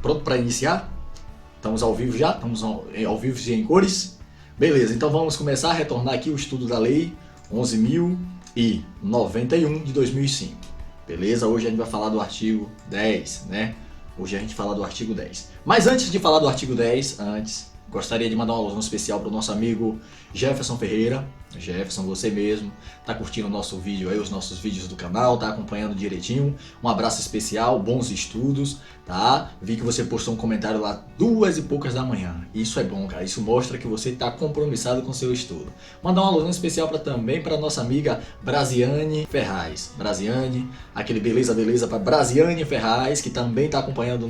Pronto para iniciar? Estamos ao vivo já? Estamos ao vivo e em cores? Beleza, então vamos começar a retornar aqui o estudo da Lei 11.091 de 2005. Beleza? Hoje a gente vai falar do artigo 10, né? Hoje a gente fala do artigo 10. Mas antes de falar do artigo 10, gostaria de mandar uma alusão especial para o nosso amigo Jefferson Ferreira. Jefferson, você mesmo, tá curtindo o nosso vídeo aí, os nossos vídeos do canal, tá acompanhando direitinho. Um abraço especial, bons estudos, tá? Vi que você postou um comentário lá 2 e poucas da manhã. Isso é bom, cara. Isso mostra que você tá compromissado com o seu estudo. Mandar uma alusão especial também para nossa amiga Brasiane Ferraz. Brasiane, aquele beleza para Brasiane Ferraz, que também tá acompanhando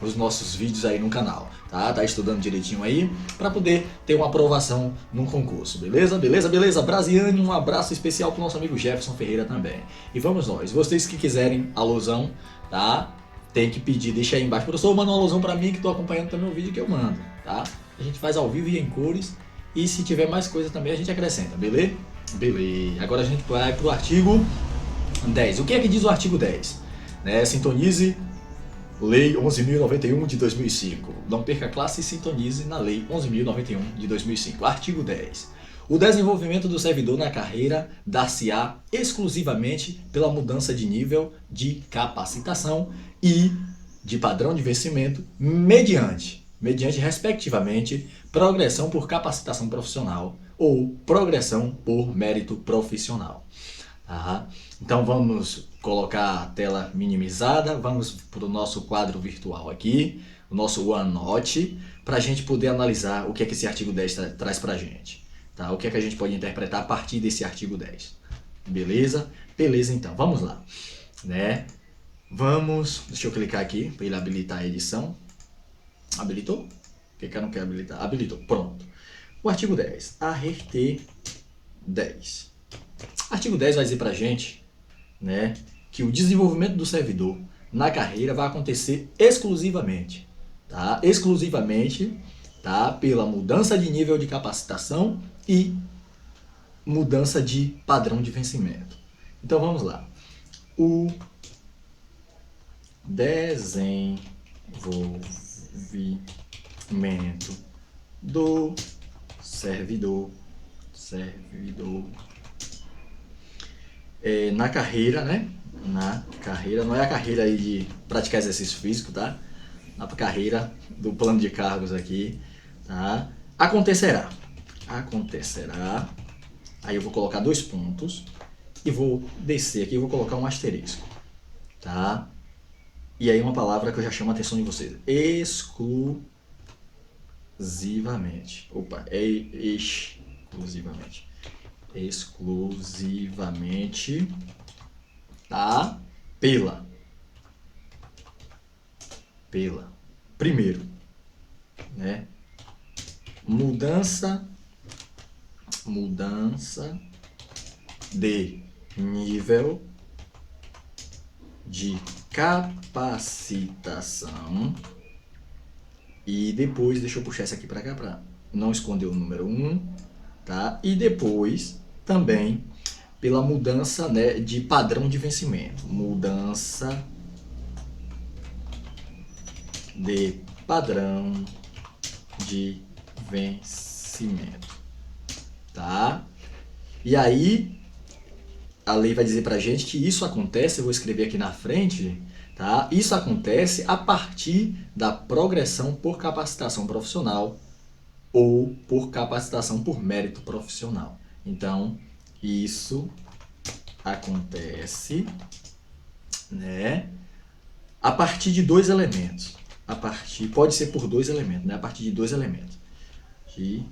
os nossos vídeos aí no canal, tá? Tá estudando direitinho aí para poder ter uma aprovação num concurso, beleza? Beleza, Brasiane, um abraço especial pro nosso amigo Jefferson Ferreira também. E vamos nós, vocês que quiserem alusão, tá? Tem que pedir, deixa aí embaixo. Professor, manda uma alusão pra mim que tô acompanhando também o vídeo que eu mando, tá? A gente faz ao vivo e em cores, e se tiver mais coisa também a gente acrescenta, beleza? Beleza. Agora a gente vai pro artigo 10. O que é que diz o artigo 10? Né? Sintonize Lei 11.091 de 2005. Não perca a classe e sintonize na Lei 11.091 de 2005. Artigo 10. O desenvolvimento do servidor na carreira dar-se-á exclusivamente pela mudança de nível de capacitação e de padrão de vencimento mediante respectivamente, progressão por capacitação profissional ou progressão por mérito profissional. Tá? Então vamos colocar a tela minimizada, vamos para o nosso quadro virtual aqui, o nosso OneNote, para a gente poder analisar o que é que esse artigo 10 traz para a gente. Tá? O que é que a gente pode interpretar a partir desse artigo 10. Beleza? Beleza, então, vamos lá. Né? Deixa eu clicar aqui para ele habilitar a edição. Habilitou? O que eu não quero habilitar? Habilitou, pronto. O artigo 10, ART 10. Artigo 10 vai dizer para a gente, né, que o desenvolvimento do servidor na carreira vai acontecer exclusivamente, tá? Exclusivamente, tá? Pela mudança de nível de capacitação e mudança de padrão de vencimento. Então vamos lá. O desenvolvimento do servidor na carreira, né? Na carreira, não é a carreira aí de praticar exercício físico, tá? Na carreira do plano de cargos aqui, tá? Acontecerá. Aí eu vou colocar 2 pontos e vou descer aqui e vou colocar um asterisco, tá? E aí uma palavra que eu já chamo a atenção de vocês. Exclusivamente. Opa, é exclusivamente. Exclusivamente, tá? Pela. Primeiro, né? Mudança de nível de capacitação e depois, deixa eu puxar isso aqui para cá para não esconder o número 1, tá? E depois também pela mudança, né, de padrão de vencimento. Mudança de padrão de vencimento, tá? E aí a lei vai dizer pra gente que isso acontece, eu vou escrever aqui na frente, tá? Isso acontece a partir da progressão por capacitação profissional ou por capacitação por mérito profissional. Então, isso acontece, né, a partir de 2 elementos. Pode ser por 2 elementos, né? A partir de 2 elementos. De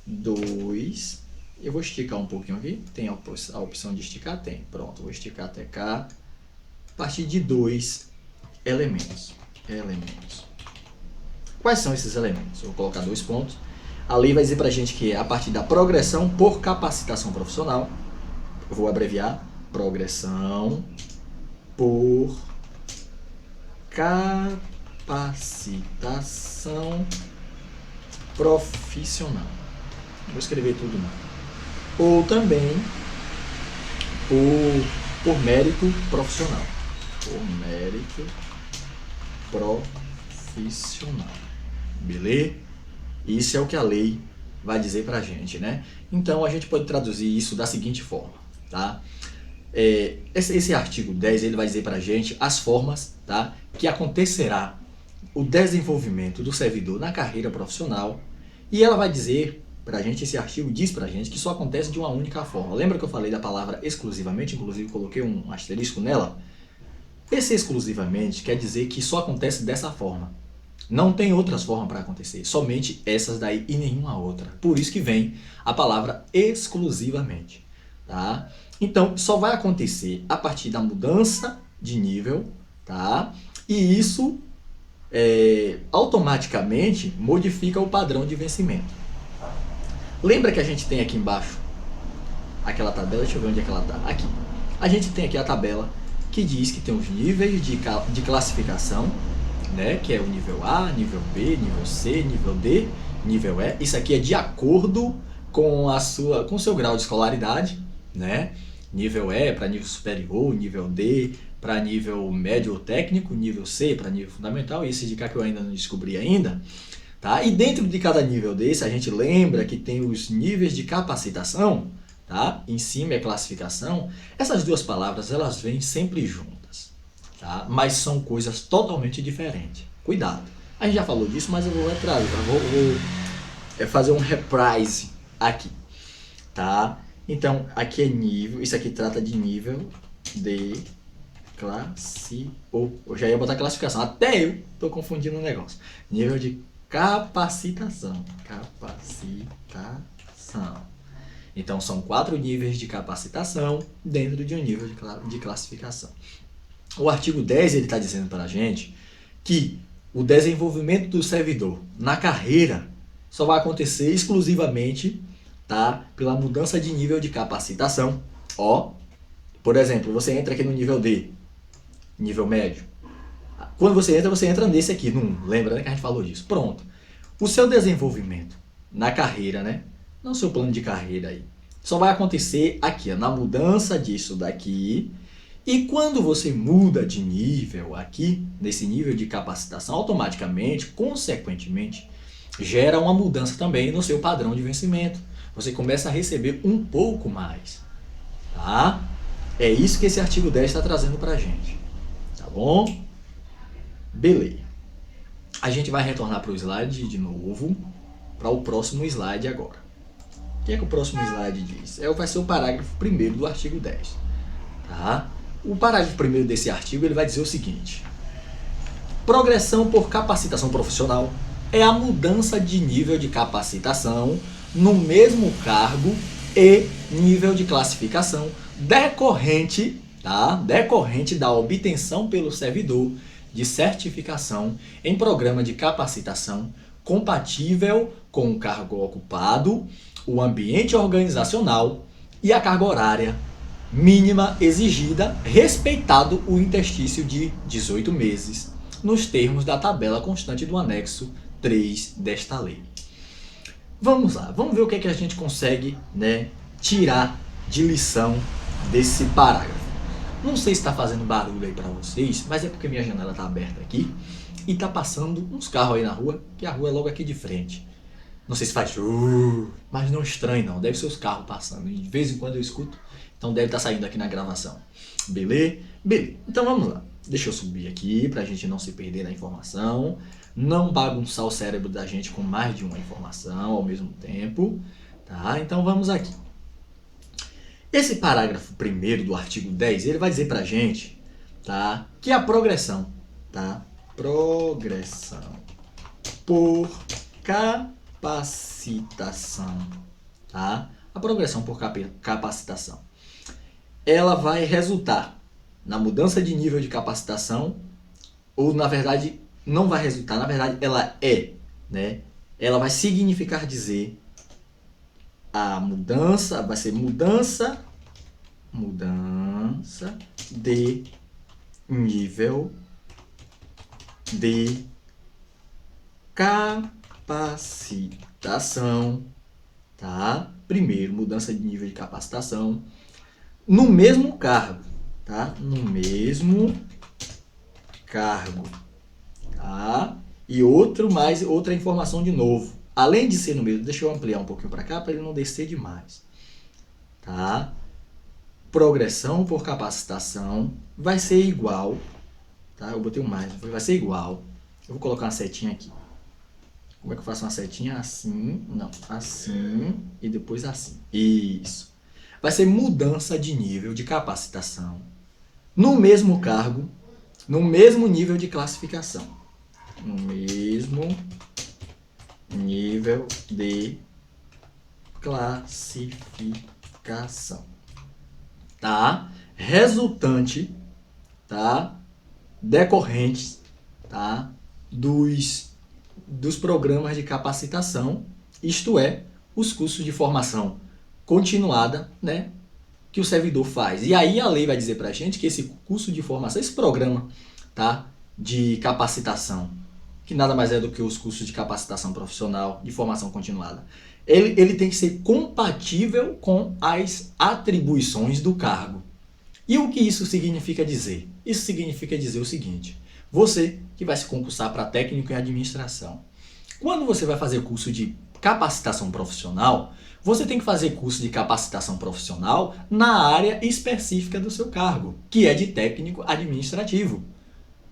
2. Eu vou esticar um pouquinho aqui. Tem a opção de esticar? Tem. Pronto, vou esticar até cá. A partir de 2 elementos. Quais são esses elementos? Eu vou colocar 2 pontos. A lei vai dizer pra gente que é a partir da progressão por capacitação profissional. Eu vou abreviar. Progressão por capacitação profissional. Vou escrever tudo não. Ou também por mérito profissional. Por mérito profissional. Beleza? Isso é o que a lei vai dizer pra gente, né? Então a gente pode traduzir isso da seguinte forma, tá? Esse artigo 10 ele vai dizer pra gente as formas, tá, que acontecerá o desenvolvimento do servidor na carreira profissional, e ela vai dizer pra gente, esse artigo diz pra gente que só acontece de uma única forma. Lembra que eu falei da palavra exclusivamente, inclusive coloquei um asterisco nela? Esse exclusivamente quer dizer que só acontece dessa forma. Não tem outras formas para acontecer, somente essas daí e nenhuma outra. Por isso que vem a palavra exclusivamente, tá? Então, só vai acontecer a partir da mudança de nível, tá? E isso automaticamente modifica o padrão de vencimento. Lembra que a gente tem aqui embaixo aquela tabela? Deixa eu ver onde é que ela está. Aqui. A gente tem aqui a tabela que diz que tem os níveis de classificação, né? Que é o nível A, nível B, nível C, nível D, nível E. Isso aqui é de acordo com o seu grau de escolaridade, né? Nível E para nível superior, nível D para nível médio ou técnico, nível C para nível fundamental, e esse de cá que eu ainda não descobri ainda, tá? E dentro de cada nível desse, a gente lembra que tem os níveis de capacitação, tá? Em cima é classificação. Essas duas palavras, elas vêm sempre juntas, tá? Mas são coisas totalmente diferentes. Cuidado. A gente já falou disso, mas eu vou fazer um reprise aqui, tá? Então, aqui é nível, isso aqui trata de nível de eu já ia botar classificação, até eu tô confundindo o negócio. Nível de capacitação. Então, são 4 níveis de capacitação dentro de um nível de classificação. O artigo 10 ele está dizendo para a gente que o desenvolvimento do servidor na carreira só vai acontecer exclusivamente, tá, pela mudança de nível de capacitação. Ó, por exemplo, você entra aqui no nível D, nível médio. Quando você entra nesse aqui, lembra, né, que a gente falou disso? Pronto. O seu desenvolvimento na carreira, né, no seu plano de carreira aí, só vai acontecer aqui, ó, na mudança disso daqui. E quando você muda de nível aqui, nesse nível de capacitação, automaticamente, consequentemente, gera uma mudança também no seu padrão de vencimento. Você começa a receber um pouco mais, tá? É isso que esse artigo 10 está trazendo pra gente, tá bom? Beleza. A gente vai retornar para o slide de novo, para o próximo slide agora. O que é que o próximo slide diz? Vai ser o parágrafo 1º do artigo 10, tá? O parágrafo 1º desse artigo ele vai dizer o seguinte: progressão por capacitação profissional é a mudança de nível de capacitação no mesmo cargo e nível de classificação decorrente da obtenção pelo servidor de certificação em programa de capacitação compatível com o cargo ocupado, o ambiente organizacional e a carga horária mínima exigida, respeitado o interstício de 18 meses, nos termos da tabela constante do anexo 3 desta lei. Vamos lá, vamos ver o que é que a gente consegue, né, tirar de lição desse parágrafo. Não sei se está fazendo barulho aí para vocês, mas é porque minha janela está aberta aqui e está passando uns carros aí na rua, que a rua é logo aqui de frente. Não sei se faz mas não estranho não, deve ser os carros passando. De vez em quando eu escuto, então deve estar saindo aqui na gravação. Beleza? Beleza. Então vamos lá. Deixa eu subir aqui para a gente não se perder na informação, não bagunçar o cérebro da gente com mais de uma informação ao mesmo tempo, tá? Então vamos aqui. Esse parágrafo 1º do artigo 10, ele vai dizer pra gente, tá, que a progressão, tá, progressão por capacitação, tá, a progressão por capacitação, ela vai resultar na mudança de nível de capacitação, ou na verdade não vai resultar, na verdade ela né, ela vai significar dizer a mudança, vai ser mudança de nível de capacitação, tá? Primeiro, mudança de nível de capacitação no mesmo cargo, tá? No mesmo cargo E outra informação de novo. Além de ser no mesmo, deixa eu ampliar um pouquinho para cá para ele não descer demais. Tá? Progressão por capacitação vai ser igual, tá? Eu botei um mais, vai ser igual. Eu vou colocar uma setinha aqui. Como é que eu faço uma setinha? Assim, não, assim e depois assim. Isso. Vai ser mudança de nível de capacitação no mesmo cargo, no mesmo nível de classificação. No mesmo nível de classificação. Tá? Resultante, tá? Decorrente, tá? Dos programas de capacitação, isto é, os cursos de formação continuada, né? Que o servidor faz. E aí a lei vai dizer pra gente que esse curso de formação, esse programa, tá? De capacitação, que nada mais é do que os cursos de capacitação profissional, de formação continuada, ele tem que ser compatível com as atribuições do cargo. E o que isso significa dizer? Isso significa dizer o seguinte: você que vai se concursar para técnico em administração, quando você vai fazer curso de capacitação profissional, você tem que fazer curso de capacitação profissional na área específica do seu cargo, que é de técnico administrativo.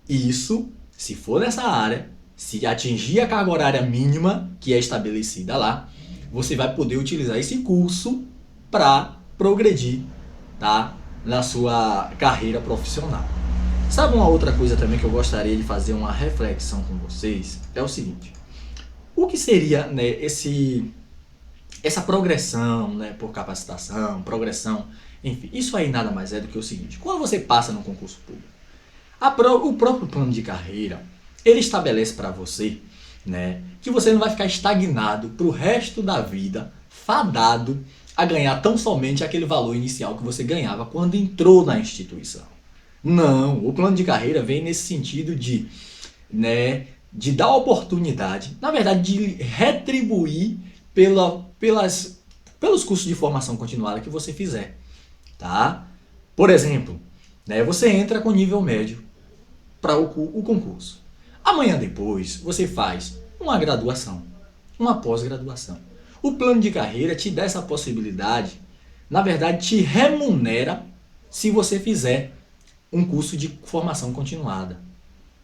Isso, se for nessa área, se atingir a carga horária mínima que é estabelecida lá, você vai poder utilizar esse curso para progredir, tá? Na sua carreira profissional. Sabe uma outra coisa também que eu gostaria de fazer uma reflexão com vocês? É o seguinte: o que seria, né, essa progressão, né, por capacitação, progressão, enfim, isso aí nada mais é do que o seguinte: quando você passa no concurso público, o próprio plano de carreira, ele estabelece para você, né, que você não vai ficar estagnado para o resto da vida, fadado a ganhar tão somente aquele valor inicial que você ganhava quando entrou na instituição. Não, o plano de carreira vem nesse sentido de, né, de dar oportunidade, na verdade, de retribuir pelos cursos de formação continuada que você fizer, tá? Por exemplo, né, você entra com nível médio para o concurso. Amanhã depois você faz uma graduação, uma pós-graduação. O plano de carreira te dá essa possibilidade, na verdade te remunera se você fizer um curso de formação continuada,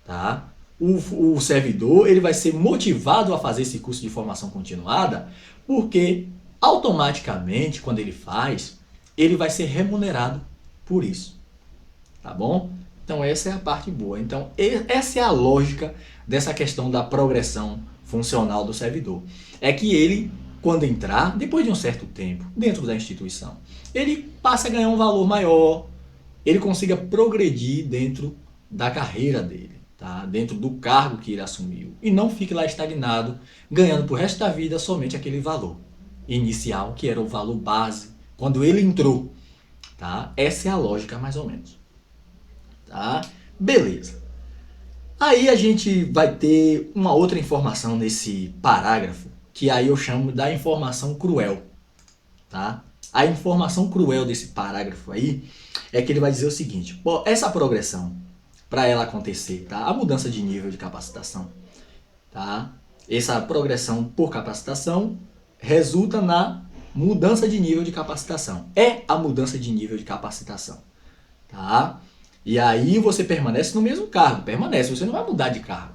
tá? O servidor ele vai ser motivado a fazer esse curso de formação continuada porque automaticamente quando ele faz, ele vai ser remunerado por isso, tá bom? Então essa é a parte boa. Então essa é a lógica dessa questão da progressão funcional do servidor. É que ele, quando entrar, depois de um certo tempo, dentro da instituição, ele passa a ganhar um valor maior, ele consiga progredir dentro da carreira dele, tá? Dentro do cargo que ele assumiu. E não fique lá estagnado, ganhando pro resto da vida somente aquele valor inicial, que era o valor base, quando ele entrou. Tá? Essa é a lógica mais ou menos. Tá? Beleza. Aí a gente vai ter uma outra informação nesse parágrafo, que aí eu chamo da informação cruel. Tá? A informação cruel desse parágrafo aí é que ele vai dizer o seguinte: bom, essa progressão, para ela acontecer, tá? A mudança de nível de capacitação, tá? Essa progressão por capacitação resulta na mudança de nível de capacitação. É a mudança de nível de capacitação, tá? E aí você permanece no mesmo cargo, você não vai mudar de cargo,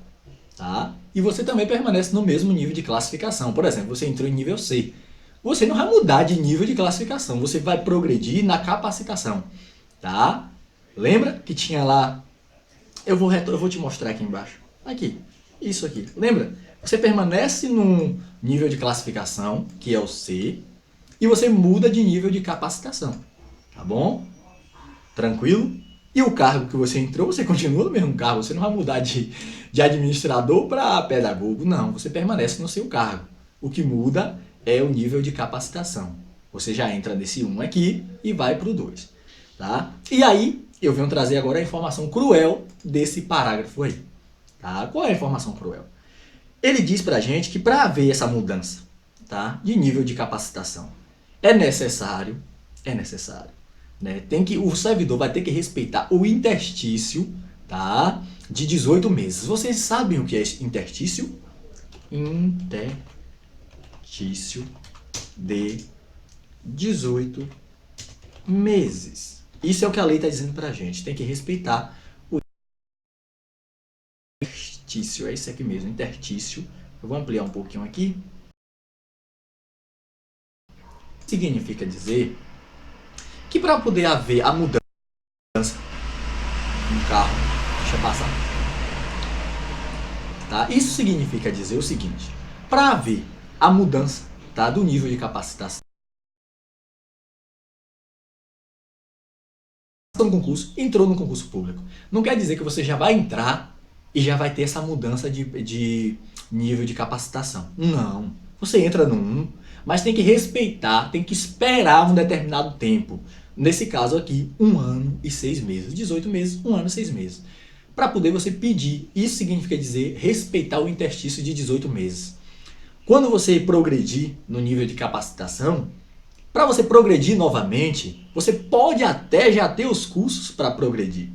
tá? E você também permanece no mesmo nível de classificação. Por exemplo, você entrou em nível C, você não vai mudar de nível de classificação, você vai progredir na capacitação, tá? Lembra que tinha lá, eu vou te mostrar aqui embaixo, aqui, isso aqui, lembra? Você permanece num nível de classificação, que é o C, e você muda de nível de capacitação, tá bom? Tranquilo? E o cargo que você entrou, você continua no mesmo cargo, você não vai mudar de administrador para pedagogo, não, você permanece no seu cargo. O que muda é o nível de capacitação. Você já entra nesse 1 aqui e vai para o 2, tá? E aí, eu venho trazer agora a informação cruel desse parágrafo aí, tá? Qual é a informação cruel? Ele diz pra gente que para haver essa mudança, tá, de nível de capacitação, é necessário, né? O servidor vai ter que respeitar o interstício, tá? De 18 meses. Vocês sabem o que é interstício? Interstício de 18 meses. Isso é o que a lei está dizendo pra gente. Tem que respeitar o interstício. É isso aqui mesmo, interstício. Eu vou ampliar um pouquinho aqui. Significa dizer que para poder haver a mudança no carro, deixa eu passar. Tá? Isso significa dizer o seguinte: para haver a mudança, tá, do nível de capacitação no concurso, entrou no concurso público. Não quer dizer que você já vai entrar e já vai ter essa mudança de nível de capacitação. Não. Você entra num, mas tem que respeitar, tem que esperar um determinado tempo. Nesse caso aqui, 1 ano e 6 meses. 18 meses, 1 ano e 6 meses. Para poder você pedir. Isso significa dizer respeitar o interstício de 18 meses. Quando você progredir no nível de capacitação, para você progredir novamente, você pode até já ter os cursos para progredir.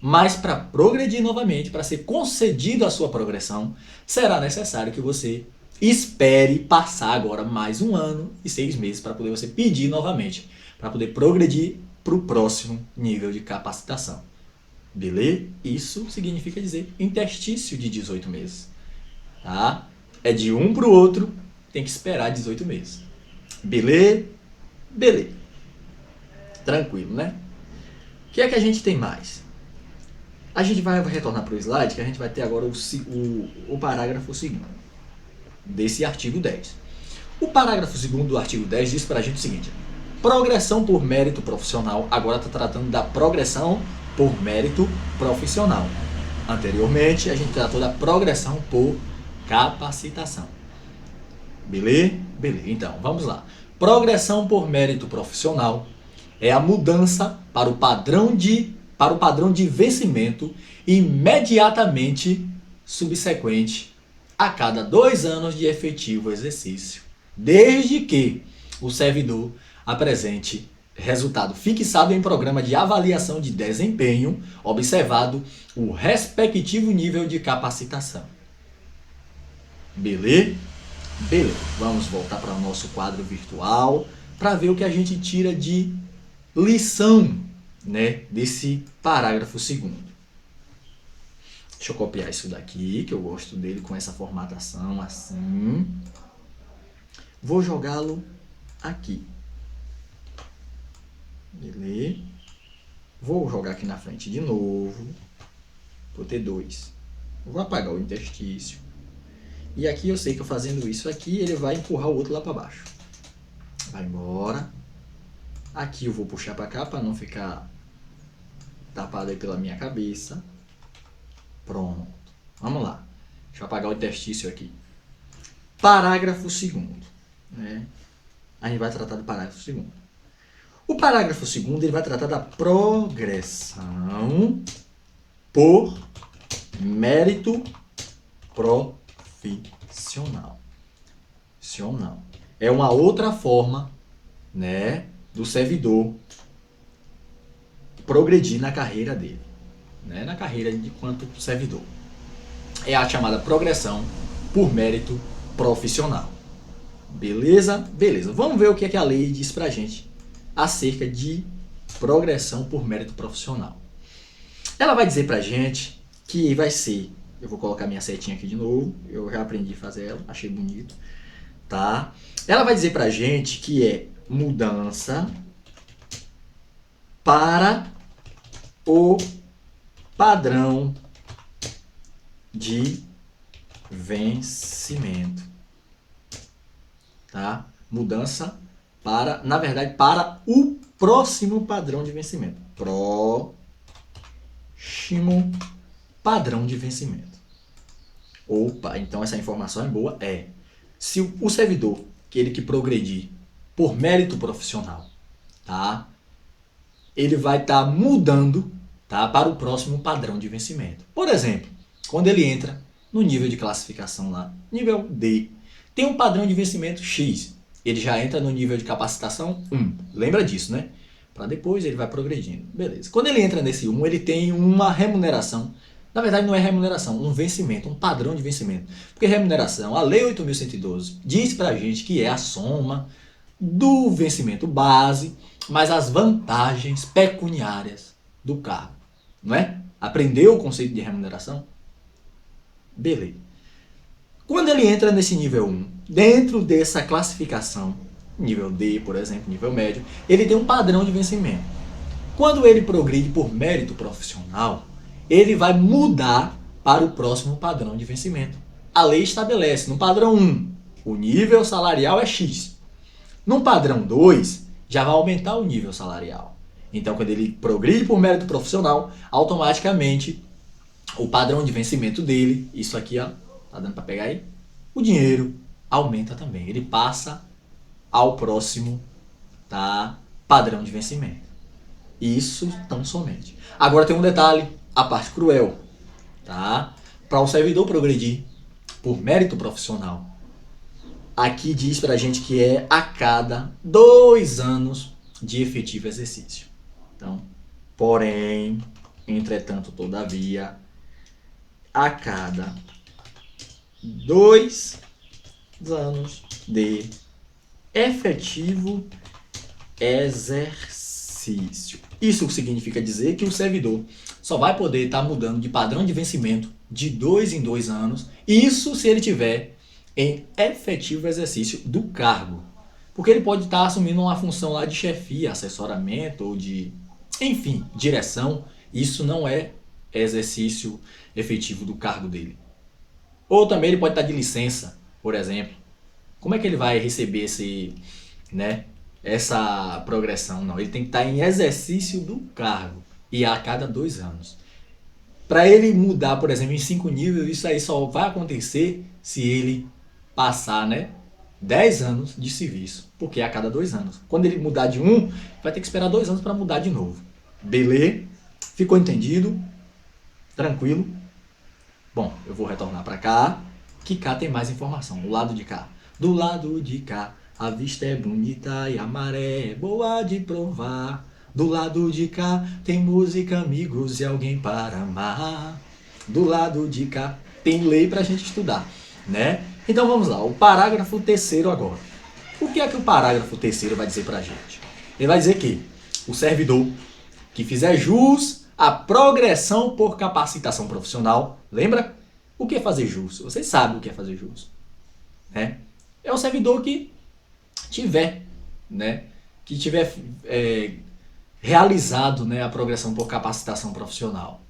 Mas para progredir novamente, para ser concedido a sua progressão, será necessário que você espere passar agora mais 1 ano e 6 meses para poder você pedir novamente, para poder progredir para o próximo nível de capacitação. Beleza? Isso significa dizer interstício de 18 meses. Tá? É de um para o outro, tem que esperar 18 meses. Beleza? Beleza. Tranquilo, né? O que é que a gente tem mais? A gente vai retornar para o slide, que a gente vai ter agora o parágrafo 2º desse artigo 10. O parágrafo 2º do artigo 10 diz para a gente o seguinte: progressão por mérito profissional. Agora está tratando da progressão por mérito profissional. Anteriormente, a gente tratou da progressão por capacitação. Beleza? Beleza. Então, vamos lá. Progressão por mérito profissional é a mudança para o padrão de vencimento imediatamente subsequente a cada 2 anos de efetivo exercício, desde que o servidor apresente resultado fixado em programa de avaliação de desempenho, observado o respectivo nível de capacitação. Beleza? Beleza. Vamos voltar para o nosso quadro virtual para ver o que a gente tira de lição, né, desse parágrafo 2º. Deixa eu copiar isso daqui, que eu gosto dele com essa formatação assim. Vou jogá-lo aqui. Beleza? Vou jogar aqui na frente de novo. Vou ter 2. Vou apagar o interstício. E aqui eu sei que eu fazendo isso aqui, ele vai empurrar o outro lá para baixo. Vai embora. Aqui eu vou puxar para cá para não ficar tapado aí pela minha cabeça. Pronto. Vamos lá. Deixa eu apagar o interstício aqui. Parágrafo 2º. Né? A gente vai tratar do parágrafo 2º. O parágrafo 2º ele vai tratar da progressão por mérito profissional. É uma outra forma, né, do servidor progredir na carreira dele, né, na carreira enquanto servidor. É a chamada progressão por mérito profissional. Beleza? Beleza. Vamos ver o que é que a lei diz pra gente acerca de progressão por mérito profissional. Ela vai dizer pra gente que vai ser, eu vou colocar minha setinha aqui de novo, eu já aprendi a fazer ela, achei bonito, tá? Ela vai dizer pra gente que é mudança para o padrão de vencimento, tá? Mudança para, na verdade, para o próximo padrão de vencimento. Próximo padrão de vencimento. Opa, então essa informação é boa. Se o servidor, aquele que progredir por mérito profissional, tá? Ele vai estar mudando, tá, para o próximo padrão de vencimento. Por exemplo, quando ele entra no nível de classificação lá, nível D, tem um padrão de vencimento X. Ele já entra no nível de capacitação 1. Lembra disso, né? para depois ele vai progredindo. Beleza. Quando ele entra nesse 1, ele tem uma remuneração. Na verdade não é remuneração, um vencimento, um padrão de vencimento. Porque remuneração, a Lei 8.112 diz pra gente que é a soma do vencimento base, mais as vantagens pecuniárias do cargo. Não é? Aprendeu o conceito de remuneração? Beleza. Quando ele entra nesse nível 1, dentro dessa classificação, nível D, por exemplo, nível médio, ele tem um padrão de vencimento. Quando ele progride por mérito profissional, ele vai mudar para o próximo padrão de vencimento. A lei estabelece, no padrão 1, o nível salarial é X. No padrão 2, já vai aumentar o nível salarial. Então, quando ele progride por mérito profissional, automaticamente o padrão de vencimento dele, isso aqui, ó, tá dando para pegar aí? O dinheiro aumenta também. Ele passa ao próximo, tá, padrão de vencimento. Isso tão somente. Agora tem um detalhe, a parte cruel, tá? Para o servidor progredir por mérito profissional, aqui diz pra gente que é a cada 2 anos de efetivo exercício. Então, porém, entretanto, todavia, a cada 2 anos de efetivo exercício. Isso significa dizer que o servidor só vai poder estar mudando de padrão de vencimento de 2 em 2 anos, isso se ele tiver em efetivo exercício do cargo. Porque ele pode estar assumindo uma função lá de chefia, assessoramento ou de, enfim, direção. Isso não é exercício efetivo do cargo dele. Ou também ele pode estar de licença, por exemplo. Como é que ele vai receber essa progressão? Não, ele tem que estar em exercício do cargo e a cada 2 anos. Para ele mudar, por exemplo, em 5 níveis, isso aí só vai acontecer se ele passar, 10 anos de serviço, porque é a cada 2 anos. Quando ele mudar de 1, vai ter que esperar 2 anos para mudar de novo. Beleza? Ficou entendido? Tranquilo? Bom, eu vou retornar para cá, que cá tem mais informação, do lado de cá. Do lado de cá, a vista é bonita e a maré é boa de provar. Do lado de cá, tem música, amigos e alguém para amar. Do lado de cá, tem lei pra gente estudar, Então vamos lá, o parágrafo 3º agora. O que é que o parágrafo 3º vai dizer pra gente? Ele vai dizer que o servidor que fizer jus à progressão por capacitação profissional, lembra? O que é fazer jus? Vocês sabem o que é fazer jus, É o servidor que tiver, realizado, a progressão por capacitação profissional,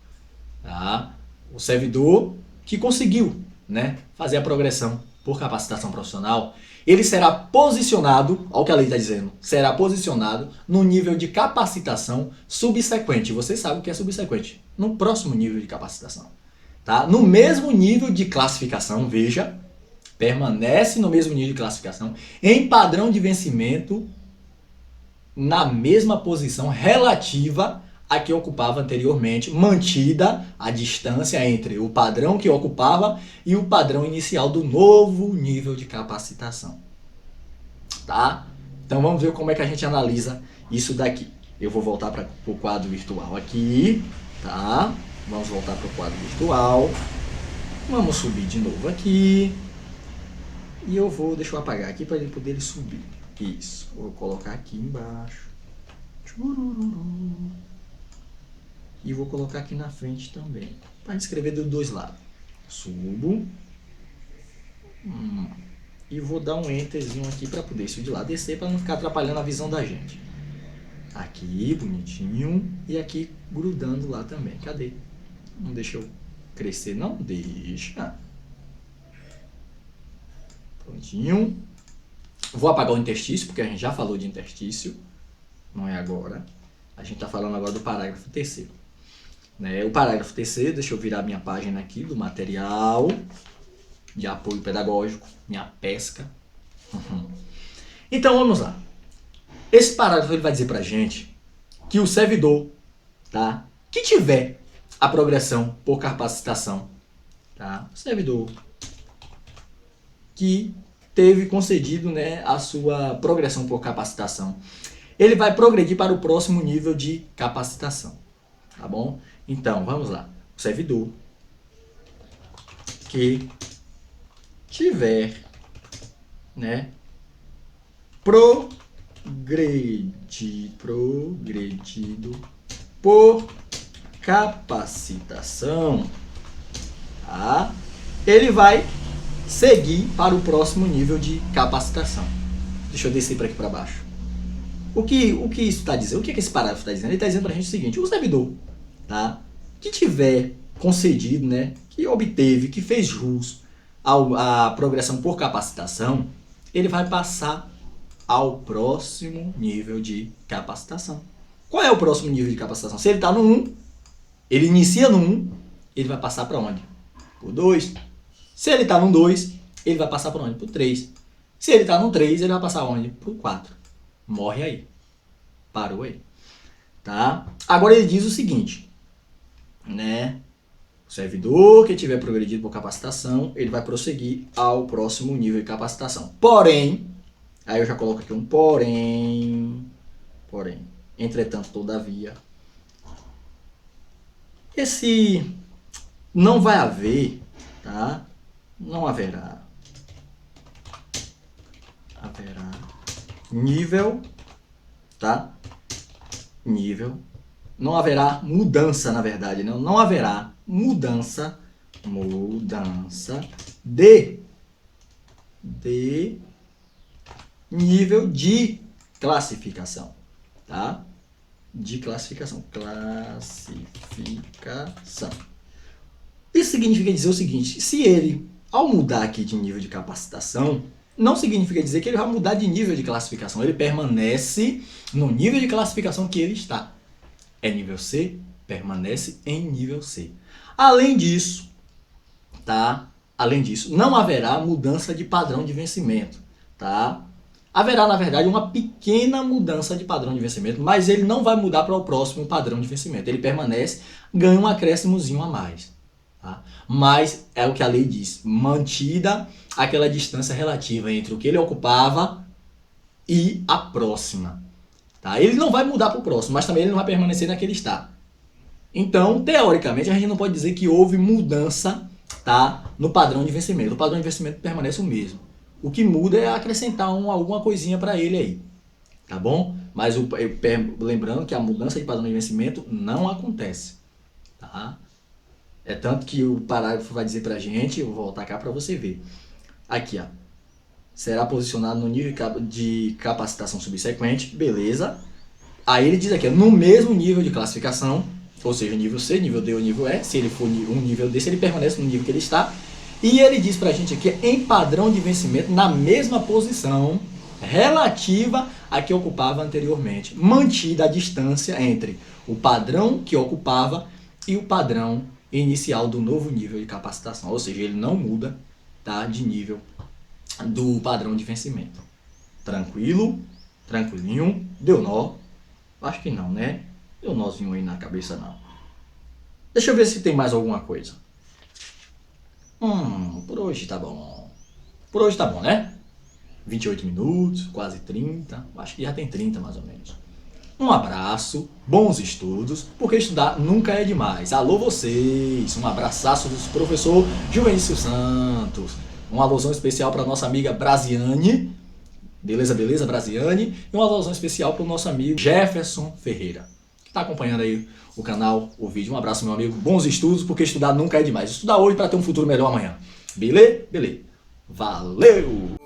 tá? O servidor que conseguiu, fazer a progressão por capacitação profissional, ele será posicionado, olha o que a lei está dizendo, será posicionado no nível de capacitação subsequente. Você sabe o que é subsequente? No próximo nível de capacitação, tá? No mesmo nível de classificação, veja, permanece no mesmo nível de classificação, em padrão de vencimento, na mesma posição relativa a que ocupava anteriormente, mantida a distância entre o padrão que ocupava e o padrão inicial do novo nível de capacitação. Tá? Então vamos ver como é que a gente analisa isso daqui. Eu vou voltar para o quadro virtual aqui, tá? Vamos voltar para o quadro virtual. Vamos subir de novo aqui. E deixa eu apagar aqui para ele poder subir. Isso, vou colocar aqui embaixo. E vou colocar aqui na frente também, para escrever dos 2 lados. Subo. E vou dar um enterzinho aqui para poder isso de lá descer, para não ficar atrapalhando a visão da gente. Aqui, bonitinho. E aqui grudando lá também. Cadê? Não deixa eu crescer, não? Deixa. Prontinho. Vou apagar o interstício, porque a gente já falou de interstício. Não é agora. A gente está falando agora do parágrafo 3º. O parágrafo 3º, deixa eu virar minha página aqui do material de apoio pedagógico, minha pesca. Então vamos lá. Esse parágrafo ele vai dizer pra gente que o servidor, tá, que tiver a progressão por capacitação, tá, o servidor que teve concedido, a sua progressão por capacitação, ele vai progredir para o próximo nível de capacitação. Tá bom? Então, vamos lá. O servidor que tiver, né, progredido por capacitação, tá? Ele vai seguir para o próximo nível de capacitação. Deixa eu descer para aqui para baixo. O que isso está dizendo? O que esse parágrafo está dizendo? Ele está dizendo para a gente o seguinte: o servidor, tá, que tiver concedido, né, que obteve, que fez jus à progressão por capacitação, ele vai passar ao próximo nível de capacitação. Qual é o próximo nível de capacitação? Se ele está no 1, ele inicia no 1, ele vai passar para onde? Para o 2. Se ele está no 2, ele vai passar para onde? Para o 3. Se ele está no 3, ele vai passar onde? Para o 4. Morre aí. Parou aí. Tá? Agora ele diz o seguinte, né? O servidor que tiver progredido por capacitação, ele vai prosseguir ao próximo nível de capacitação. Porém, aí eu já coloco aqui um porém, entretanto, todavia, esse não vai haver, tá? Não haverá nível, tá? Nível. Não haverá mudança, na verdade, não haverá mudança de nível de classificação, tá? De classificação. Isso significa dizer o seguinte: se ele, ao mudar aqui de nível de capacitação, não significa dizer que ele vai mudar de nível de classificação. Ele permanece no nível de classificação que ele está. É nível C, permanece em nível C. Além disso, tá? Além disso, não haverá mudança de padrão de vencimento, tá? Haverá, na verdade, uma pequena mudança de padrão de vencimento, mas ele não vai mudar para o próximo padrão de vencimento. Ele permanece, ganha um acréscimozinho a mais, tá? Mas é o que a lei diz, mantida aquela distância relativa entre o que ele ocupava e a próxima. Tá? Ele não vai mudar para o próximo, mas também ele não vai permanecer naquele estado. Então, teoricamente, a gente não pode dizer que houve mudança, tá, no padrão de vencimento. O padrão de vencimento permanece o mesmo. O que muda é acrescentar alguma coisinha para ele aí. Tá bom? Mas lembrando que a mudança de padrão de vencimento não acontece. Tá? É tanto que o parágrafo vai dizer para a gente, eu vou voltar cá para você ver. Aqui, ó. Será posicionado no nível de capacitação subsequente, beleza. Aí ele diz aqui, no mesmo nível de classificação, ou seja, nível C, nível D ou nível E, se ele for um nível desse, ele permanece no nível que ele está. E ele diz pra gente aqui, em padrão de vencimento, na mesma posição relativa a que ocupava anteriormente, mantida a distância entre o padrão que ocupava e o padrão inicial do novo nível de capacitação. Ou seja, ele não muda, tá, de nível do padrão de vencimento. Tranquilo? Tranquilinho? Deu nó? Acho que não, né? Deu nozinho aí na cabeça, não. Deixa eu ver se tem mais alguma coisa. Por hoje tá bom. Por hoje tá bom, né? 28 minutos, quase 30. Acho que já tem 30 mais ou menos. Um abraço, bons estudos, porque estudar nunca é demais. Alô vocês! Um abraçaço do professor Juvenício Santos. Uma alusão especial para nossa amiga Brasiane. Beleza, Brasiane. E uma alusão especial para o nosso amigo Jefferson Ferreira, que está acompanhando aí o canal, o vídeo. Um abraço, meu amigo. Bons estudos, porque estudar nunca é demais. Estudar hoje para ter um futuro melhor amanhã. Beleza? Valeu!